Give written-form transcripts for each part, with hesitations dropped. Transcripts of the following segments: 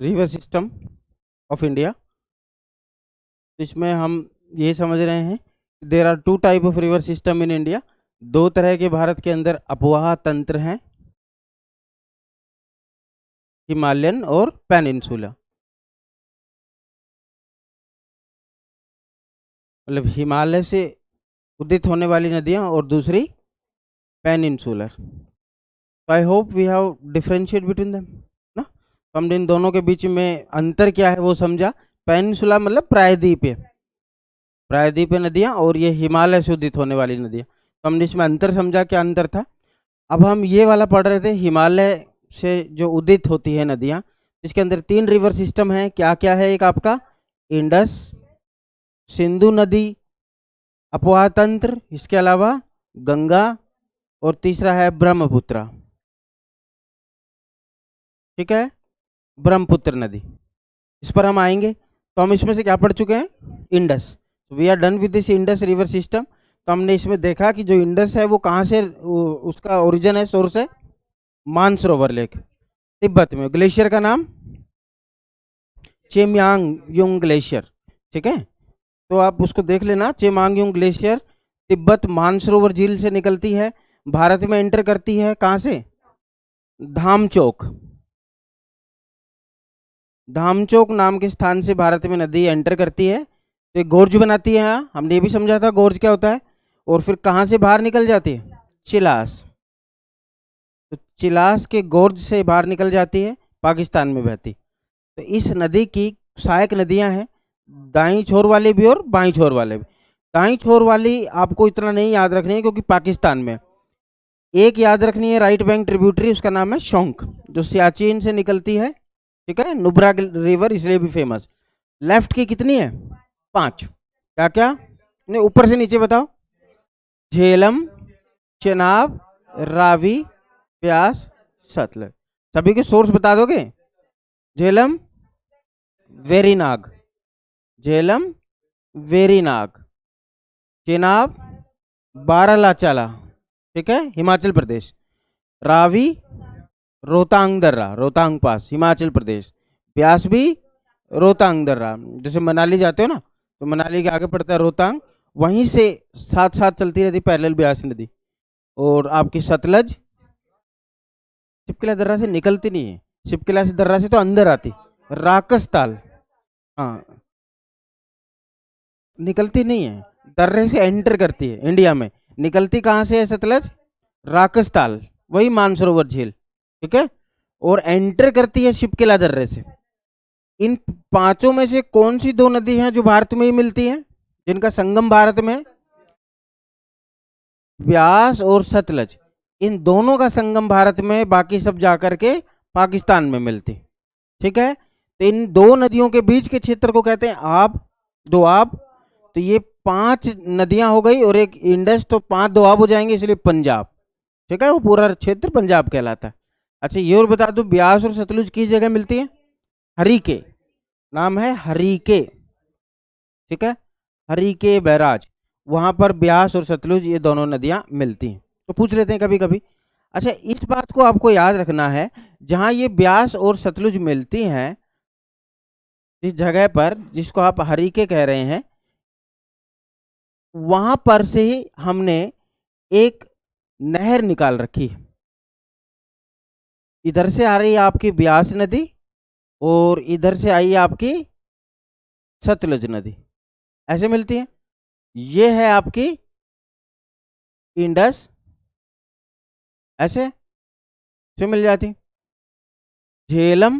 River system of India. इसमें हम ये समझ रहे हैं there are two type of river system in India. दो तरह के भारत के अंदर अपवाह तंत्र हैं, हिमालयन और पेनिनसुला। मतलब हिमालय से उदित होने वाली नदियां और दूसरी पेनिनसुलर। तो I hope we have differentiate between them ना। तो हमने इन दोनों के बीच में अंतर क्या है वो समझा। पेनिनसुला मतलब प्रायद्वीपीय, प्रायद्वीपीय नदियां और ये हिमालय से उदित होने वाली नदियां। तो हमने इसमें अंतर समझा, क्या अंतर था। अब हम ये वाला पढ़ रहे थे, हिमालय से जो उदित होती है नदियां, इसके अंदर तीन रिवर सिस्टम है। क्या क्या है? एक आपका इंडस, सिंधु नदी अपवाह तंत्र, इसके अलावा गंगा, और तीसरा है ब्रह्मपुत्र। ठीक है, ब्रह्मपुत्र नदी, इस पर हम आएंगे। तो हम इसमें से क्या पढ़ चुके हैं? Indus. We are done with this Indus river system. तो हमने इसमें देखा कि जो इंडस है वो कहाँ से उसका ओरिजिन है, सोर्स है मानसरोवर लेक, तिब्बत में। ग्लेशियर का नाम चेमयांगयुंग ग्लेशियर। ठीक है, तो आप उसको देख लेना। चेमांगयुंग ग्लेशियर तिब्बत मानसरोवर झील से निकलती है, भारत में एंटर करती है। कहाँ से? धामचोक, धामचोक नाम के स्थान से भारत में नदी एंटर करती है। तो एक गोर्ज बनाती है। यहाँ हमने ये भी समझा था गोर्ज क्या होता है। और फिर कहाँ से बाहर निकल जाती है? चिलास। तो चिलास के गोर्ज से बाहर निकल जाती है, पाकिस्तान में बहती। तो इस नदी की सहायक नदियां हैं, दाईं छोर वाले भी और बाईं छोर वाले भी। दाईं छोर वाली आपको इतना नहीं याद रखनी है क्योंकि पाकिस्तान में। एक याद रखनी है राइट बैंक ट्रिब्यूटरी, उसका नाम है शोंक, जो सियाचिन से निकलती है। ठीक है, नुब्रा रिवर इसलिए भी फेमस। लेफ्ट की कितनी है? 5। क्या क्या? नहीं, ऊपर से नीचे बताओ। झेलम, चेनाब, रावी, प्यास, सतलज। सभी के सोर्स बता दोगे? झेलम, वेरीनाग, झेलम, वेरीनाग, चेनाब, बारालाचाला, ठीक है, हिमाचल प्रदेश। रावी, रोहतांग दर्रा, रोहतांग पास, हिमाचल प्रदेश। ब्यास भी रोहतांग दर्रा। जैसे मनाली जाते हो ना, तो मनाली के आगे पड़ता है रोहतांग, वहीं से साथ साथ चलती रहती पैरेलल ब्यास नदी। और आपकी सतलज शिपकिला दर्रा से निकलती नहीं है, शिपकिला से दर्रा से तो अंदर आती, राकसताल। हाँ, निकलती नहीं है, दर्रे से एंटर करती है इंडिया में। निकलती कहाँ से है सतलज? राकसताल, वही मानसरोवर झील। ठीक है, और एंटर करती है शिपकिला दर्रे से। इन पांचों में से कौन सी दो नदी हैं जो भारत में ही मिलती हैं, जिनका संगम भारत में? ब्यास और सतलज, इन दोनों का संगम भारत में, बाकी सब जाकर के पाकिस्तान में मिलती। ठीक है, तो इन दो नदियों के बीच के क्षेत्र को कहते हैं आब, दोआब। तो ये 5 नदियां हो गई और एक इंडस, तो 5 दोआब हो जाएंगे, इसलिए पंजाब। ठीक है, वो पूरा क्षेत्र पंजाब कहलाता है। अच्छा, ये और बता दो, ब्यास और सतलुज किस जगह मिलती है? हरीके, नाम है हरीके। ठीक है, हरीके बैराज, वहां पर ब्यास और सतलुज ये दोनों नदियां मिलती हैं। तो पूछ लेते हैं कभी कभी। अच्छा, इस बात को आपको याद रखना है, जहां ये ब्यास और सतलुज मिलती हैं, जिस जगह पर जिसको आप हरीके कह रहे हैं, वहां पर से ही हमने एक नहर निकाल रखी है। इधर से आ रही है आपकी ब्यास नदी और इधर से आई है आपकी सतलुज नदी, ऐसे मिलती है। ये है आपकी इंडस, ऐसे से मिल जाती। झेलम,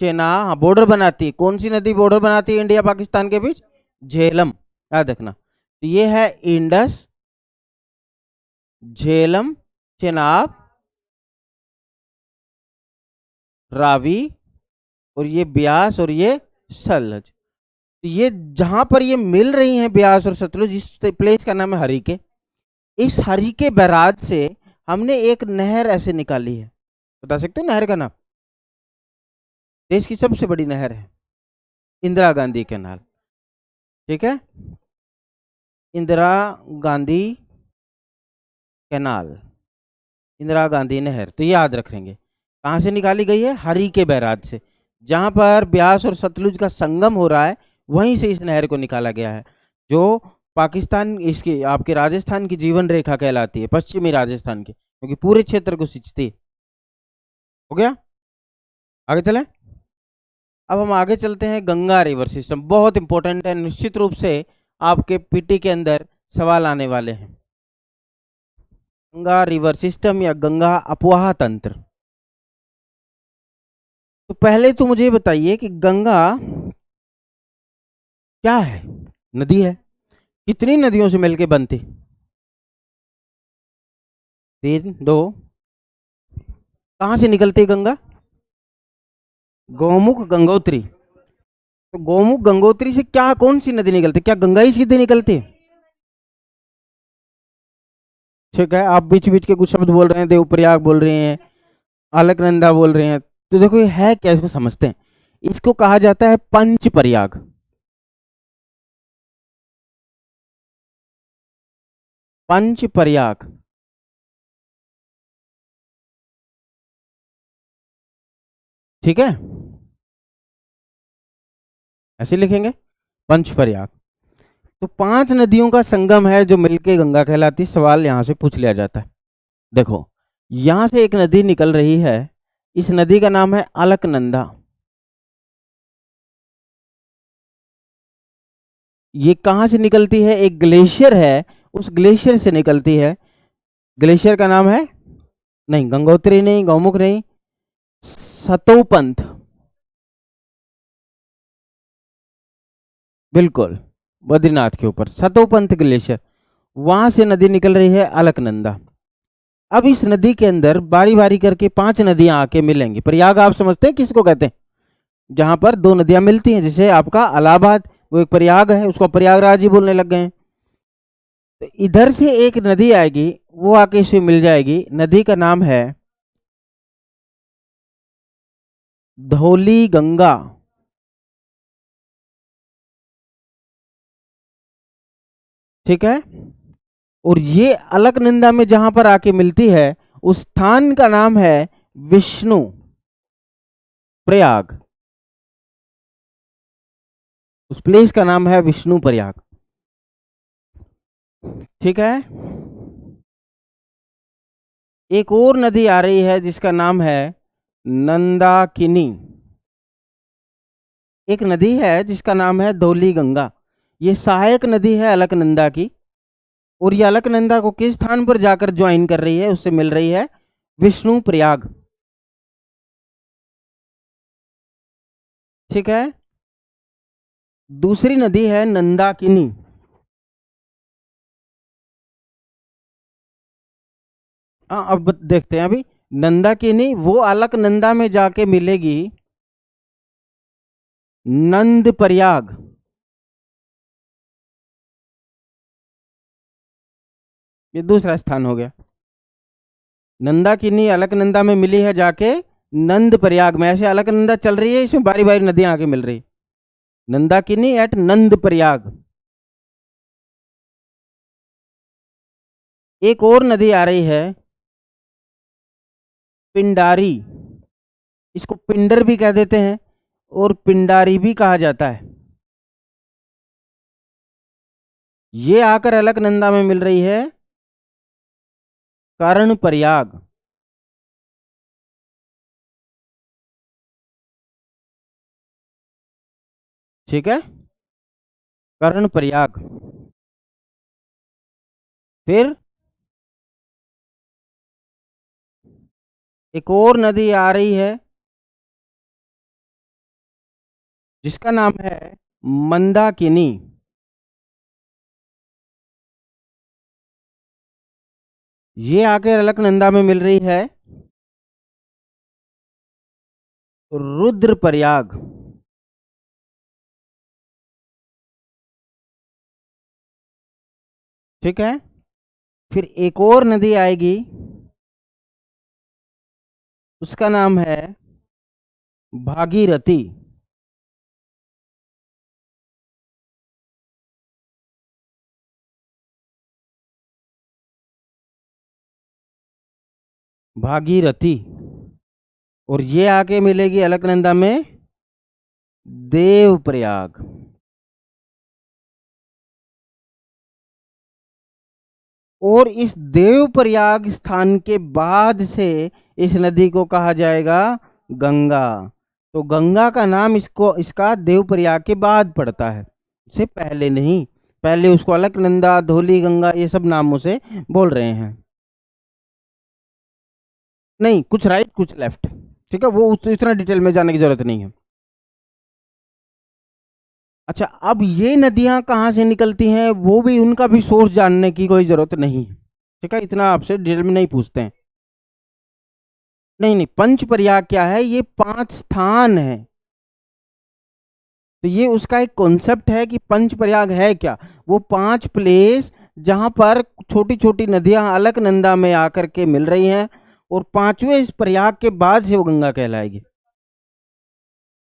चेना, बॉर्डर बनाती है। कौन सी नदी बॉर्डर बनाती है इंडिया पाकिस्तान के बीच? झेलम, याद रखना। तो ये है इंडस, झेलम, चेनाब, रावी, और ये ब्यास और ये सतलज। तो ये जहां पर ये मिल रही हैं ब्यास और सतलुज, इस प्लेस का नाम है हरीके। इस हरीके बैराज से हमने एक नहर ऐसे निकाली है। बता सकते हो नहर का नाम? देश की सबसे बड़ी नहर है, इंदिरा गांधी कैनाल। ठीक है, इंदिरा गांधी कैनाल, इंदिरा गांधी नहर, तो ये याद रखेंगे। कहाँ से निकाली गई है? हरी के बैराज से। जहां पर ब्यास और सतलुज का संगम हो रहा है, वहीं से इस नहर को निकाला गया है, जो पाकिस्तान, इसकी आपके राजस्थान की जीवन रेखा कहलाती है, पश्चिमी राजस्थान की, क्योंकि पूरे क्षेत्र को सिंचती है। हो गया? आगे चलें। अब हम आगे चलते हैं। गंगा रिवर सिस्टम बहुत इंपॉर्टेंट है, निश्चित रूप से आपके पीटी के अंदर सवाल आने वाले हैं। गंगा रिवर सिस्टम या गंगा अपवाह तंत्र। तो पहले तो मुझे बताइए कि गंगा क्या है? नदी है। कितनी नदियों से मिलकर बनती? तीन, दो। कहाँ से निकलती है गंगा? गौमुख, गंगोत्री। तो गौमुख गंगोत्री से क्या, कौन सी नदी निकलती? क्या गंगा ही सीधे निकलती है? ठीक है, आप बीच बीच के कुछ शब्द बोल रहे हैं, देवप्रयाग बोल रहे हैं, अलकनंदा बोल रहे हैं, तो देखो ये है क्या, इसको समझते हैं। इसको कहा जाता है पंच प्रयाग। पंच प्रयाग। ठीक है, ऐसे लिखेंगे, पंच प्रयाग। तो पांच नदियों का संगम है जो मिलके गंगा कहलाती। सवाल यहां से पूछ लिया जाता है। देखो, यहां से एक नदी निकल रही है, इस नदी का नाम है अलकनंदा। ये कहां से निकलती है? एक ग्लेशियर है, उस ग्लेशियर से निकलती है। ग्लेशियर का नाम है, नहीं गंगोत्री नहीं, गौमुख नहीं, सतोपंथ। बिल्कुल, बद्रीनाथ के ऊपर सतोपंथ ग्लेशियर, वहां से नदी निकल रही है अलकनंदा। अब इस नदी के अंदर बारी बारी करके पांच नदियां आके मिलेंगी। प्रयाग आप समझते हैं किसको कहते हैं? जहां पर दो नदियां मिलती हैं, जैसे आपका इलाहाबाद, वो एक प्रयाग है, उसको प्रयागराज ही बोलने लग गए हैं। तो इधर से एक नदी आएगी, वो आके इसमें मिल जाएगी। नदी का नाम है धौली गंगा। ठीक है, और ये अलकनंदा में जहां पर आके मिलती है, उस स्थान का नाम है विष्णु प्रयाग। उस प्लेस का नाम है विष्णु प्रयाग। ठीक है, एक और नदी आ रही है जिसका नाम है नंदाकिनी। एक नदी है जिसका नाम है धौली गंगा। ये सहायक नदी है अलकनंदा की, और ये अलकनंदा को किस स्थान पर जाकर ज्वाइन कर रही है? उससे मिल रही है विष्णु प्रयाग। ठीक है, दूसरी नदी है नंदाकिनी। हाँ, अब देखते हैं। अभी नंदाकिनी वो अलकनंदा में जाके मिलेगी नंद प्रयाग। ये दूसरा स्थान हो गया। नंदाकिनी अलकनंदा में मिली है जाके नंद प्रयाग में। ऐसे अलकनंदा चल रही है, इसमें बारी बारी नदियां आके मिल रही। नंदाकिनी एट नंद प्रयाग। एक और नदी आ रही है पिंडारी। इसको पिंडर भी कह देते हैं और पिंडारी भी कहा जाता है। ये आकर अलकनंदा में मिल रही है कर्ण प्रयाग। ठीक है, कर्ण प्रयाग। फिर एक और नदी आ रही है जिसका नाम है मंदाकिनी। ये आकर अलकनंदा में मिल रही है रुद्रप्रयाग। ठीक है, फिर एक और नदी आएगी, उसका नाम है भागीरथी। भागीरथी। और ये आके मिलेगी अलकनंदा में देवप्रयाग। और इस देवप्रयाग स्थान के बाद से इस नदी को कहा जाएगा गंगा। तो गंगा का नाम इसको इसका देवप्रयाग के बाद पड़ता है, इससे पहले नहीं। पहले उसको अलकनंदा, धौली गंगा ये सब नामों से बोल रहे हैं। नहीं, कुछ राइट कुछ लेफ्ट, ठीक है, वो इतना डिटेल में जाने की जरूरत नहीं है। अच्छा, अब ये नदियां कहाँ से निकलती हैं वो भी, उनका भी सोर्स जानने की कोई जरूरत नहीं है, ठीक है, इतना आपसे डिटेल में नहीं पूछते हैं। नहीं नहीं, पंच प्रयाग क्या है, ये 5 स्थान है। तो ये उसका एक कॉन्सेप्ट है कि पंच प्रयाग है क्या, वो 5 प्लेस जहां पर छोटी छोटी नदियां अलकनंदा में आकर के मिल रही हैं, और 5वें इस प्रयाग के बाद से वो गंगा कहलाएगी।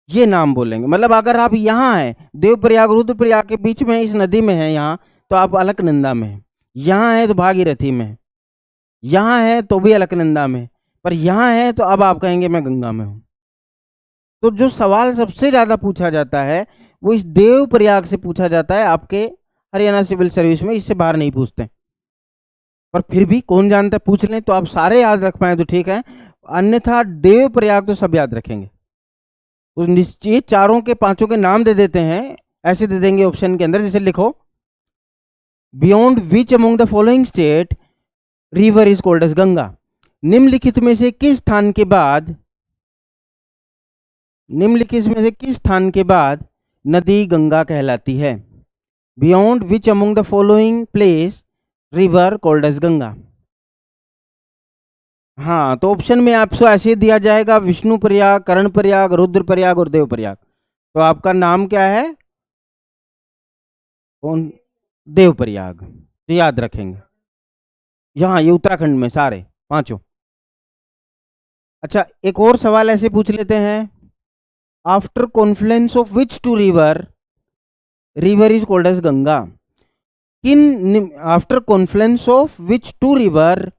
ये नाम बोलेंगे, मतलब अगर आप यहाँ हैं देवप्रयाग रुद्रप्रयाग के बीच में इस नदी में है यहाँ, तो आप अलकनंदा में हैं। यहाँ है तो भागीरथी में है, यहाँ है तो भी अलकनंदा में, पर यहाँ है तो अब आप कहेंगे मैं गंगा में हूँ। तो जो सवाल सबसे ज्यादा पूछा जाता है वो इस देवप्रयाग से पूछा जाता है आपके हरियाणा सिविल सर्विस में, इससे बाहर नहीं पूछते। पर फिर भी कौन जानता है, पूछ लें तो आप सारे याद रख पाए तो ठीक है, अन्यथा देवप्रयाग तो सब याद रखेंगे। तो निश्चित चारों के पांचों के नाम दे देते हैं, ऐसे दे देंगे ऑप्शन के अंदर, जैसे लिखो beyond which among the following state river is called as Ganga. निम्नलिखित में से किस स्थान के बाद, निम्नलिखित में से किस स्थान के बाद नदी गंगा कहलाती है। Beyond which among the following place river called as Ganga. हाँ, तो ऑप्शन में आपको ऐसे दिया जाएगा विष्णु प्रयाग, कर्ण प्रयाग, रुद्र प्रयाग और देव प्रयाग। तो आपका नाम क्या है, कौन, देव प्रयाग, तो याद रखेंगे। यहाँ ये उत्तराखंड में सारे पांचों। अच्छा, एक और सवाल ऐसे पूछ लेते हैं, after confluence of which two river river is called as Ganga. किन, after confluence of which two river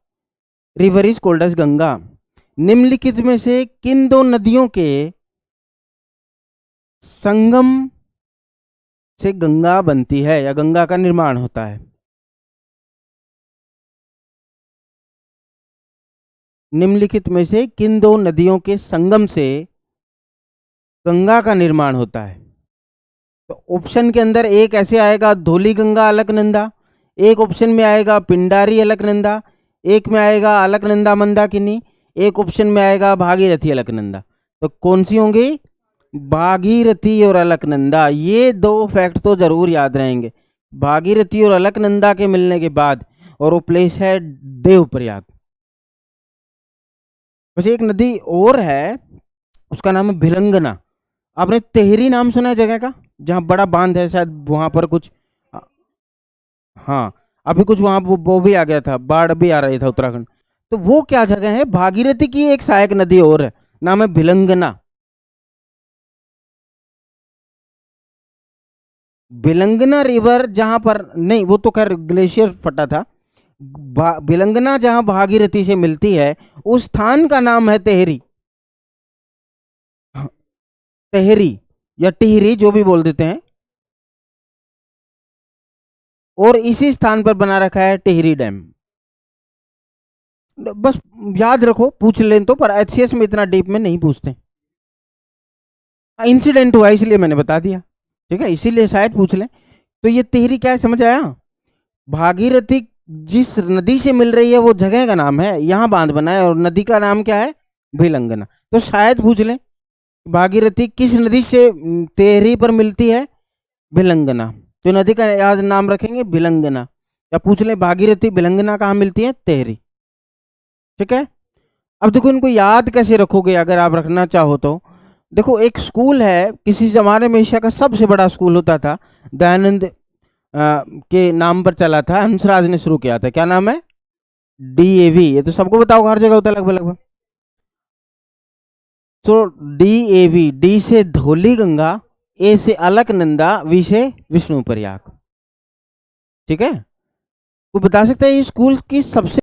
river is called as Ganga, निम्नलिखित में से किन दो नदियों के संगम से गंगा बनती है या गंगा का निर्माण होता है। निम्नलिखित में से किन दो नदियों के संगम से गंगा का निर्माण होता है। तो ऑप्शन के अंदर एक ऐसे आएगा धौली गंगा अलकनंदा, एक ऑप्शन में आएगा पिंडारी अलकनंदा, एक में आएगा अलकनंदा मंदाकिनी, एक ऑप्शन में आएगा भागीरथी अलकनंदा। तो कौन सी होंगी, भागीरथी और अलकनंदा। ये दो फैक्ट तो जरूर याद रहेंगे, भागीरथी और अलकनंदा के मिलने के बाद, और वो प्लेस है देवप्रयाग। वैसे एक नदी और है, उसका नाम है भिलंगना। आपने तेहरी नाम सुना है जगह का, जहाँ बड़ा बांध है शायद वहां पर कुछ, हाँ अभी कुछ वहां वो भी आ गया था, बाढ़ भी आ रही था उत्तराखंड। तो वो क्या जगह है, भागीरथी की एक सहायक नदी और है, नाम है भिलंगना। भिलंगना रिवर जहां पर, नहीं वो तो खैर ग्लेशियर फटा था, भिलंगना जहां भागीरथी से मिलती है उस स्थान का नाम है तेहरी। तेहरी या टिहरी जो भी बोल देते हैं, और इसी स्थान पर बना रखा है टिहरी डैम। बस याद रखो, पूछ लें तो, पर एचसीएस में इतना डीप में नहीं पूछते। इंसिडेंट हुआ इसलिए मैंने बता दिया, ठीक है, इसीलिए शायद पूछ लें। तो ये टिहरी क्या है, समझ आया, भागीरथी जिस नदी से मिल रही है वो जगह का नाम है, यहाँ बांध बना है, और नदी का नाम क्या है, भिलंगना। तो शायद पूछ लें भागीरथी किस नदी से तेहरी पर मिलती है, भिलंगना, तो नदी का याद नाम रखेंगे भिलंगना। या पूछ लें भागीरथी भिलंगना कहाँ मिलती है, तेहरी, ठीक है। अब देखो इनको याद कैसे रखोगे अगर आप रखना चाहो तो। देखो एक स्कूल है, किसी जमाने में एशिया का सबसे बड़ा स्कूल होता था, दयानंद के नाम पर चला था, हंसराज ने शुरू किया था, क्या नाम है, डीएवी। ये तो सबको बताओ, हर जगह होता है लगभग लगभग। तो डीएवी, डी से धौली गंगा, ए से अलकनंदा, वी से विष्णु प्रयाग, ठीक है। वो बता सकते हैं ये स्कूल की सबसे